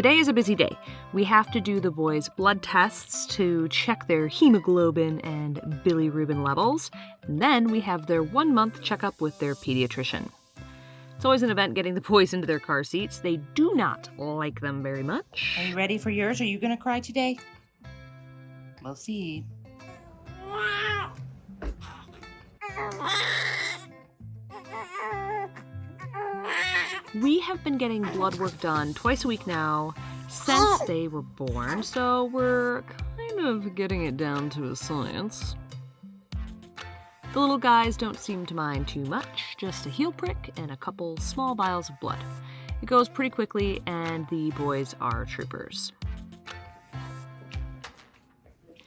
today is a busy day. We have to do the boys' blood tests to check their hemoglobin and bilirubin levels, and then we have their 1-month checkup with their pediatrician. It's always an event getting the boys into their car seats. They do not like them very much. Are you ready for yours? Are you going to cry today? We'll see. We have been getting blood work done twice a week now since they were born, so we're kind of getting it down to a science. The little guys don't seem to mind too much, just a heel prick and a couple small vials of blood. It goes pretty quickly, and the boys are troopers.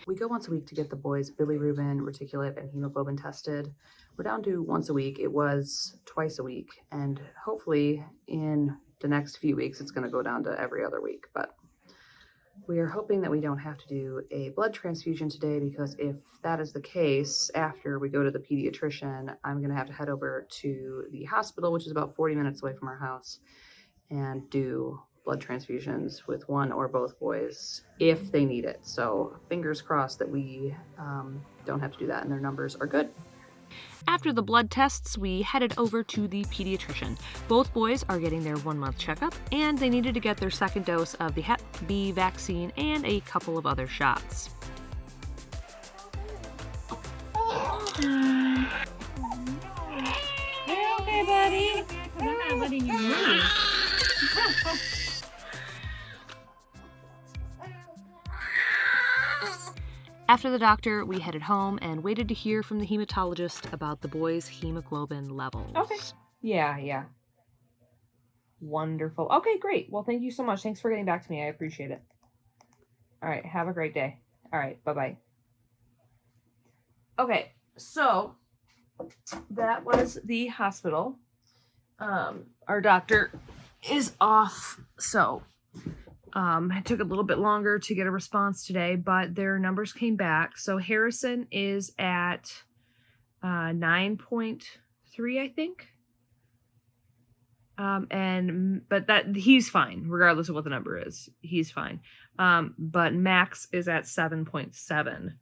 We go once a week to get the boys' bilirubin, reticulate, and hemoglobin tested. We're down to once a week. It was twice a week, and hopefully in the next few weeks it's going to go down to every other week. But we are hoping that we don't have to do a blood transfusion today, because if that is the case, after we go to the pediatrician, I'm going to have to head over to the hospital, which is about 40 minutes away from our house, and do blood transfusions with one or both boys if they need it. So fingers crossed that we don't have to do that and their numbers are good. After the blood tests, we headed over to the pediatrician. Both boys are getting their 1-month checkup, and they needed to get their second dose of the Hep B vaccine and a couple of other shots. You okay, buddy? I'm not letting you move. After the doctor, we headed home and waited to hear from the hematologist about the boys' hemoglobin levels. Okay. Yeah. Wonderful. Okay, great. Well, thank you so much. Thanks for getting back to me. I appreciate it. All right. Have a great day. All right. Bye-bye. Okay. So that was the hospital. Our doctor is off. So it took a little bit longer to get a response today, but their numbers came back. So Harrison is at 9.3, I think. But that he's fine, regardless of what the number is. He's fine. But Max is at 7.7.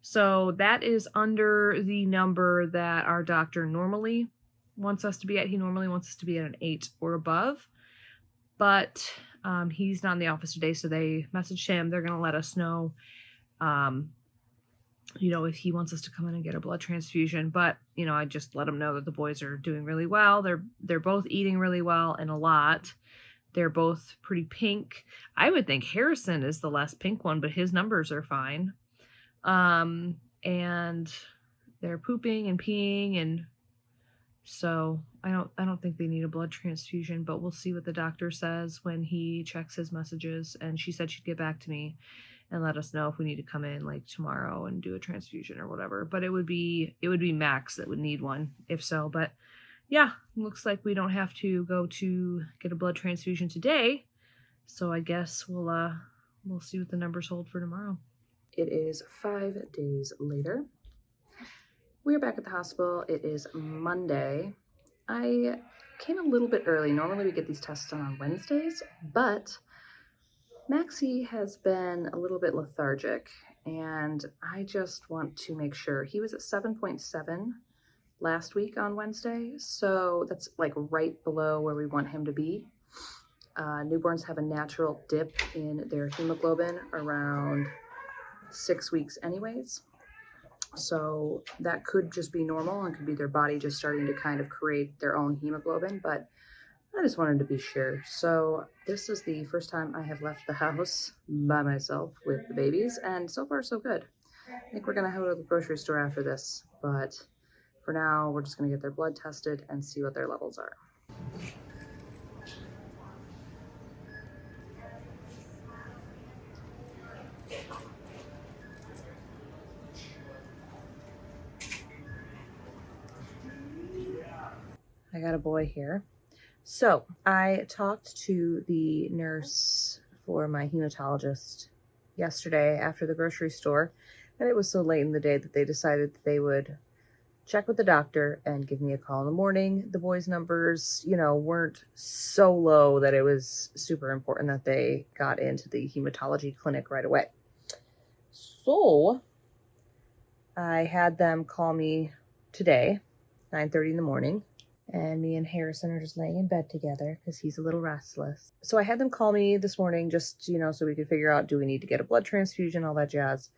So that is under the number that our doctor normally wants us to be at. He normally wants us to be at an 8 or above. But he's not in the office today, so they messaged him. They're going to let us know, if he wants us to come in and get a blood transfusion. But, I just let him know that the boys are doing really well. They're both eating really well and a lot. They're both pretty pink. I would think Harrison is the less pink one, but his numbers are fine. And they're pooping and peeing, and so I don't think they need a blood transfusion, but we'll see what the doctor says when he checks his messages. And she said she'd get back to me and let us know if we need to come in like tomorrow and do a transfusion or whatever. But it would be Max that would need one if so. But yeah, looks like we don't have to go to get a blood transfusion today. So I guess we'll see what the numbers hold for tomorrow. It is 5 days later. We're back at the hospital. It is Monday. I came a little bit early. Normally we get these tests done on Wednesdays, but Maxie has been a little bit lethargic, and I just want to make sure. He was at 7.7 last week on Wednesday, so that's like right below where we want him to be. Newborns have a natural dip in their hemoglobin around 6 weeks anyways. So that could just be normal and could be their body just starting to kind of create their own hemoglobin, but I just wanted to be sure. So this is the first time I have left the house by myself with the babies, and so far so good. I think we're going to go to the grocery store after this, but for now we're just going to get their blood tested and see what their levels are. I got a boy here. So I talked to the nurse for my hematologist yesterday after the grocery store, and it was so late in the day that they decided that they would check with the doctor and give me a call in the morning. The boys' numbers, weren't so low that it was super important that they got into the hematology clinic right away. So I had them call me today, 9:30 in the morning, and me and Harrison are just laying in bed together because he's a little restless. So I had them call me this morning just, so we could figure out, do we need to get a blood transfusion, all that jazz.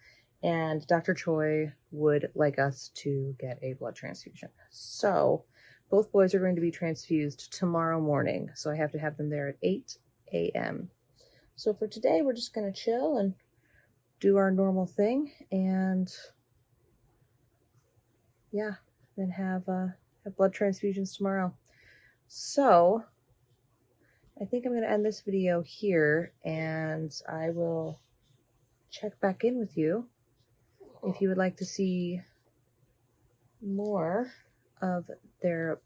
And Dr. Choi would like us to get a blood transfusion. So both boys are going to be transfused tomorrow morning. So I have to have them there at 8 a.m. So for today, we're just going to chill and do our normal thing. And yeah, then have blood transfusions tomorrow. So I think I'm going to end this video here, and I will check back in with you. If you would like to see more of their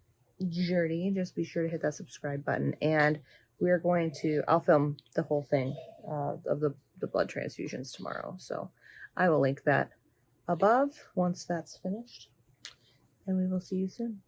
journey, just be sure to hit that subscribe button. And I'll film the whole thing of the blood transfusions tomorrow. So I will link that above once that's finished. And we will see you soon.